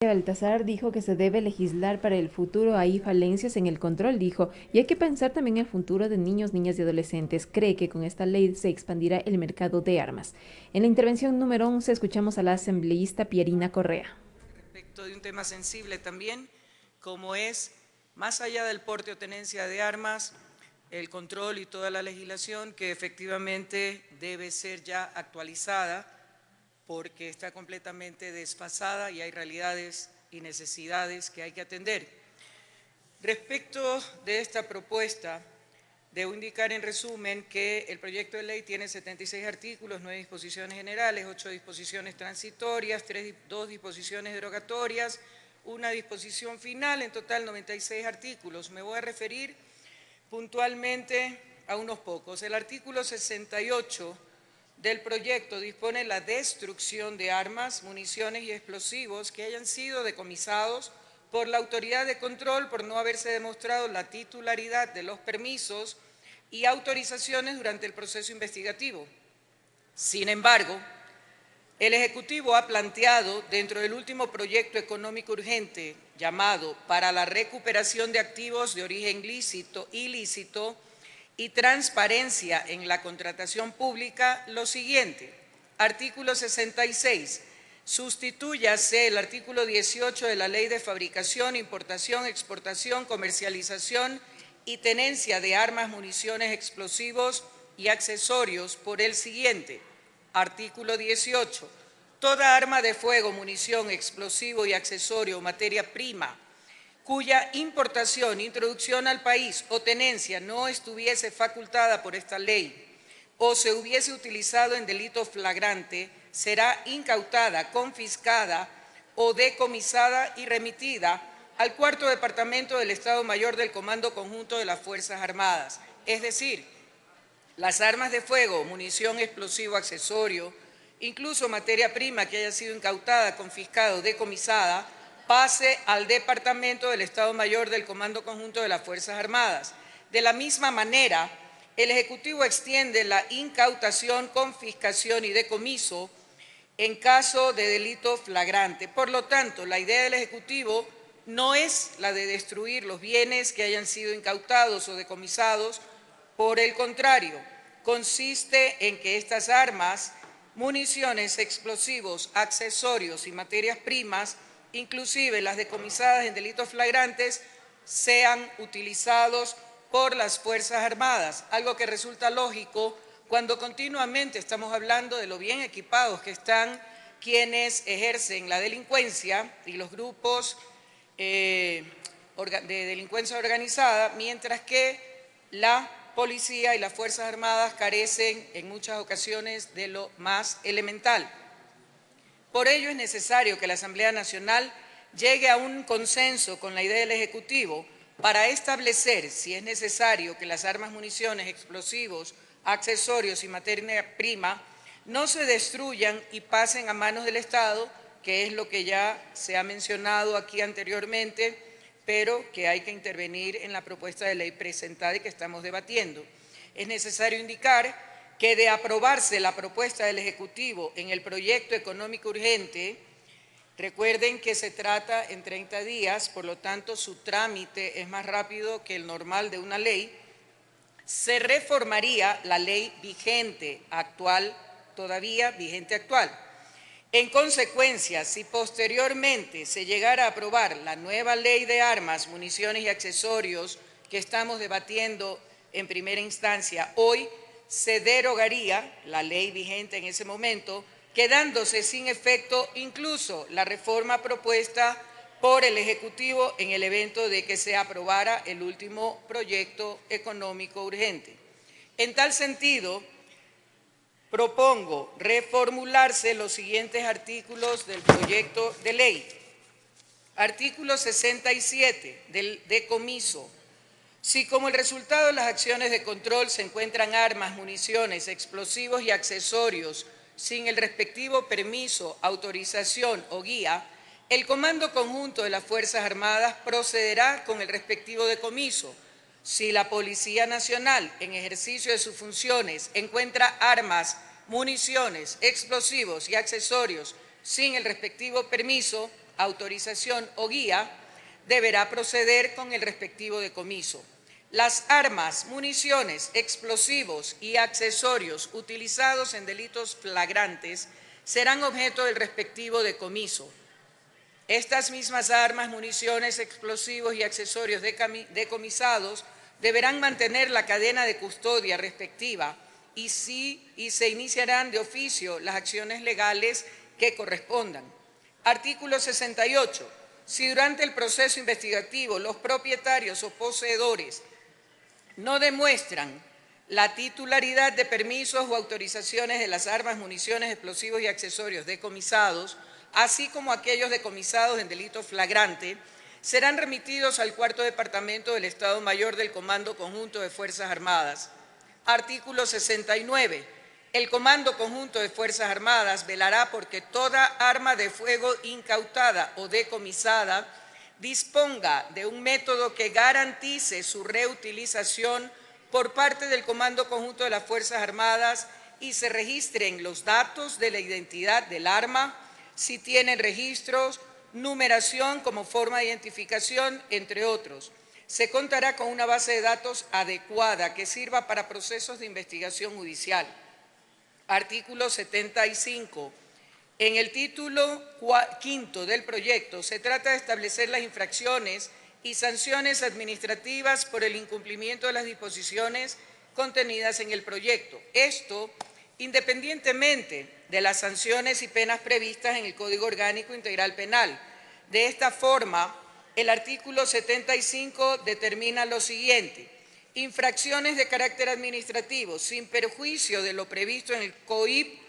Baltasar dijo que se debe legislar para el futuro. Hay falencias en el control, dijo, y hay que pensar también en el futuro de niños, niñas y adolescentes. Cree que con esta ley se expandirá el mercado de armas. En la intervención número 11 escuchamos a la asambleísta Pierina Correa. Respecto de un tema sensible también, como es, más allá del porte o tenencia de armas, el control y toda la legislación que efectivamente debe ser ya actualizada porque está completamente desfasada y hay realidades y necesidades que hay que atender. Respecto de esta propuesta, debo indicar en resumen que el proyecto de ley tiene 76 artículos, 9 disposiciones generales, 8 disposiciones transitorias, 2 disposiciones derogatorias, una disposición final, en total 96 artículos. Me voy a referir puntualmente a unos pocos. El artículo 68 del proyecto dispone la destrucción de armas, municiones y explosivos que hayan sido decomisados por la autoridad de control por no haberse demostrado la titularidad de los permisos y autorizaciones durante el proceso investigativo. Sin embargo, el Ejecutivo ha planteado dentro del último proyecto económico urgente llamado para la recuperación de activos de origen ilícito y transparencia en la contratación pública lo siguiente. Artículo 66. Sustitúyase el artículo 18 de la Ley de Fabricación, Importación, Exportación, Comercialización y Tenencia de Armas, Municiones, Explosivos y Accesorios por el siguiente. Artículo 18. Toda arma de fuego, munición, explosivo y accesorio o materia prima cuya importación, introducción al país o tenencia no estuviese facultada por esta ley o se hubiese utilizado en delito flagrante, será incautada, confiscada o decomisada y remitida al Cuarto Departamento del Estado Mayor del Comando Conjunto de las Fuerzas Armadas. Es decir, las armas de fuego, munición, explosivo, accesorio, incluso materia prima que haya sido incautada, confiscada o decomisada, pase al Departamento del Estado Mayor del Comando Conjunto de las Fuerzas Armadas. De la misma manera, el Ejecutivo extiende la incautación, confiscación y decomiso en caso de delito flagrante. Por lo tanto, la idea del Ejecutivo no es la de destruir los bienes que hayan sido incautados o decomisados. Por el contrario, consiste en que estas armas, municiones, explosivos, accesorios y materias primas, inclusive las decomisadas en delitos flagrantes, sean utilizados por las Fuerzas Armadas, algo que resulta lógico cuando continuamente estamos hablando de lo bien equipados que están quienes ejercen la delincuencia y los grupos de delincuencia organizada, mientras que la policía y las Fuerzas Armadas carecen en muchas ocasiones de lo más elemental. Por ello es necesario que la Asamblea Nacional llegue a un consenso con la idea del Ejecutivo para establecer, si es necesario, que las armas, municiones, explosivos, accesorios y materia prima no se destruyan y pasen a manos del Estado, que es lo que ya se ha mencionado aquí anteriormente, pero que hay que intervenir en la propuesta de ley presentada y que estamos debatiendo. Es necesario indicar que de aprobarse la propuesta del Ejecutivo en el proyecto económico urgente, recuerden que se trata en 30 días, por lo tanto su trámite es más rápido que el normal de una ley, se reformaría la ley vigente actual, todavía vigente actual. En consecuencia, si posteriormente se llegara a aprobar la nueva ley de armas, municiones y accesorios que estamos debatiendo en primera instancia hoy, se derogaría la ley vigente en ese momento, quedándose sin efecto incluso la reforma propuesta por el Ejecutivo en el evento de que se aprobara el último proyecto económico urgente. En tal sentido, propongo reformularse los siguientes artículos del proyecto de ley. Artículo 67 del decomiso. Si como el resultado de las acciones de control se encuentran armas, municiones, explosivos y accesorios sin el respectivo permiso, autorización o guía, el Comando Conjunto de las Fuerzas Armadas procederá con el respectivo decomiso. Si la Policía Nacional, en ejercicio de sus funciones, encuentra armas, municiones, explosivos y accesorios sin el respectivo permiso, autorización o guía, deberá proceder con el respectivo decomiso. Las armas, municiones, explosivos y accesorios utilizados en delitos flagrantes serán objeto del respectivo decomiso. Estas mismas armas, municiones, explosivos y accesorios decomisados deberán mantener la cadena de custodia respectiva y se iniciarán de oficio las acciones legales que correspondan. Artículo 68. Si durante el proceso investigativo los propietarios o poseedores no demuestran la titularidad de permisos o autorizaciones de las armas, municiones, explosivos y accesorios decomisados, así como aquellos decomisados en delito flagrante, serán remitidos al Cuarto Departamento del Estado Mayor del Comando Conjunto de Fuerzas Armadas. Artículo 69. El Comando Conjunto de Fuerzas Armadas velará porque toda arma de fuego incautada o decomisada disponga de un método que garantice su reutilización por parte del Comando Conjunto de las Fuerzas Armadas y se registren los datos de la identidad del arma, si tienen registros, numeración como forma de identificación, entre otros. Se contará con una base de datos adecuada que sirva para procesos de investigación judicial. Artículo 75. En el título quinto del proyecto se trata de establecer las infracciones y sanciones administrativas por el incumplimiento de las disposiciones contenidas en el proyecto. Esto independientemente de las sanciones y penas previstas en el Código Orgánico Integral Penal. De esta forma, el artículo 75 determina lo siguiente: infracciones de carácter administrativo, sin perjuicio de lo previsto en el COIP,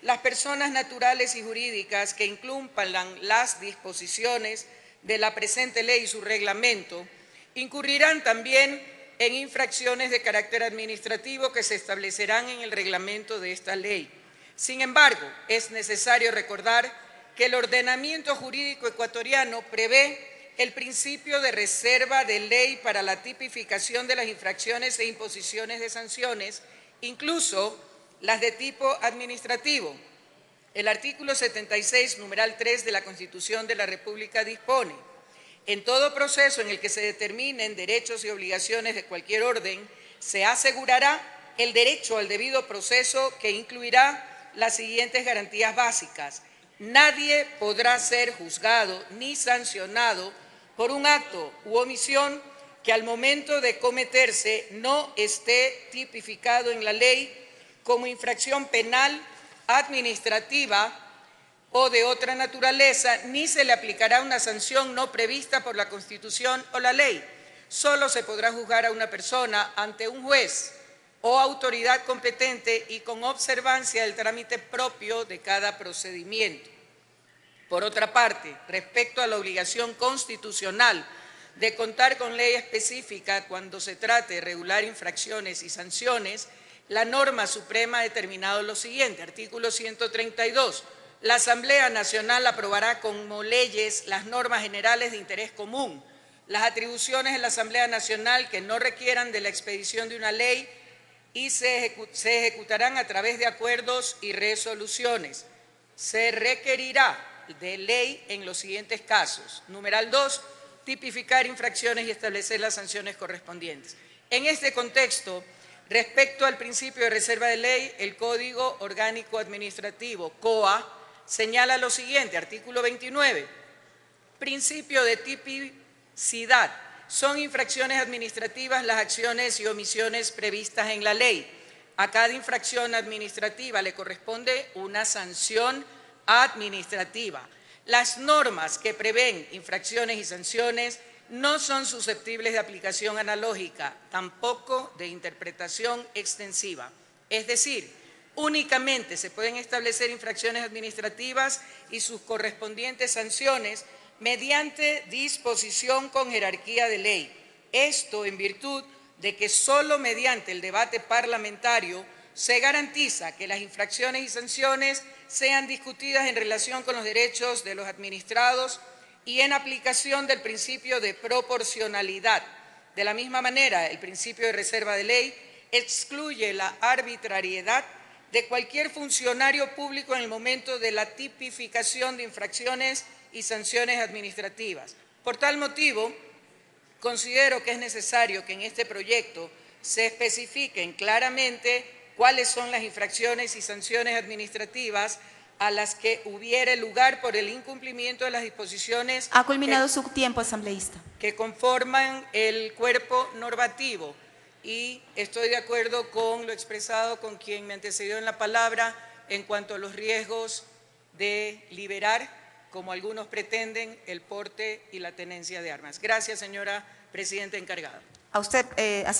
las personas naturales y jurídicas que incumplan las disposiciones de la presente ley y su reglamento, incurrirán también en infracciones de carácter administrativo que se establecerán en el reglamento de esta ley. Sin embargo, es necesario recordar que el ordenamiento jurídico ecuatoriano prevé el principio de reserva de ley para la tipificación de las infracciones e imposiciones de sanciones, incluso las de tipo administrativo. El artículo 76, numeral 3 de la Constitución de la República dispone: en todo proceso en el que se determinen derechos y obligaciones de cualquier orden, se asegurará el derecho al debido proceso, que incluirá las siguientes garantías básicas. Nadie podrá ser juzgado ni sancionado por un acto u omisión que al momento de cometerse no esté tipificado en la ley como infracción penal, administrativa o de otra naturaleza, ni se le aplicará una sanción no prevista por la Constitución o la ley. Solo se podrá juzgar a una persona ante un juez o autoridad competente y con observancia del trámite propio de cada procedimiento. Por otra parte, respecto a la obligación constitucional de contar con ley específica cuando se trate de regular infracciones y sanciones, la norma suprema ha determinado lo siguiente: artículo 132. La Asamblea Nacional aprobará como leyes las normas generales de interés común. Las atribuciones de la Asamblea Nacional que no requieran de la expedición de una ley y se ejecutarán a través de acuerdos y resoluciones. Se requerirá de ley en los siguientes casos. Numeral 2, tipificar infracciones y establecer las sanciones correspondientes. En este contexto, respecto al principio de reserva de ley, el Código Orgánico Administrativo, COA, señala lo siguiente: artículo 29, principio de tipicidad. Son infracciones administrativas las acciones y omisiones previstas en la ley. A cada infracción administrativa le corresponde una sanción administrativa. Las normas que prevén infracciones y sanciones no son susceptibles de aplicación analógica, tampoco de interpretación extensiva. Es decir, únicamente se pueden establecer infracciones administrativas y sus correspondientes sanciones mediante disposición con jerarquía de ley. Esto en virtud de que solo mediante el debate parlamentario se garantiza que las infracciones y sanciones sean discutidas en relación con los derechos de los administrados y en aplicación del principio de proporcionalidad. De la misma manera, el principio de reserva de ley excluye la arbitrariedad de cualquier funcionario público en el momento de la tipificación de infracciones y sanciones administrativas. Por tal motivo, considero que es necesario que en este proyecto se especifiquen claramente cuáles son las infracciones y sanciones administrativas a las que hubiere lugar por el incumplimiento de las disposiciones Ha culminado su tiempo, asambleísta. que conforman el cuerpo normativo. Y estoy de acuerdo con lo expresado con quien me antecedió en la palabra en cuanto a los riesgos de liberar, como algunos pretenden, el porte y la tenencia de armas. Gracias, señora presidenta encargada. A usted, asambleísta.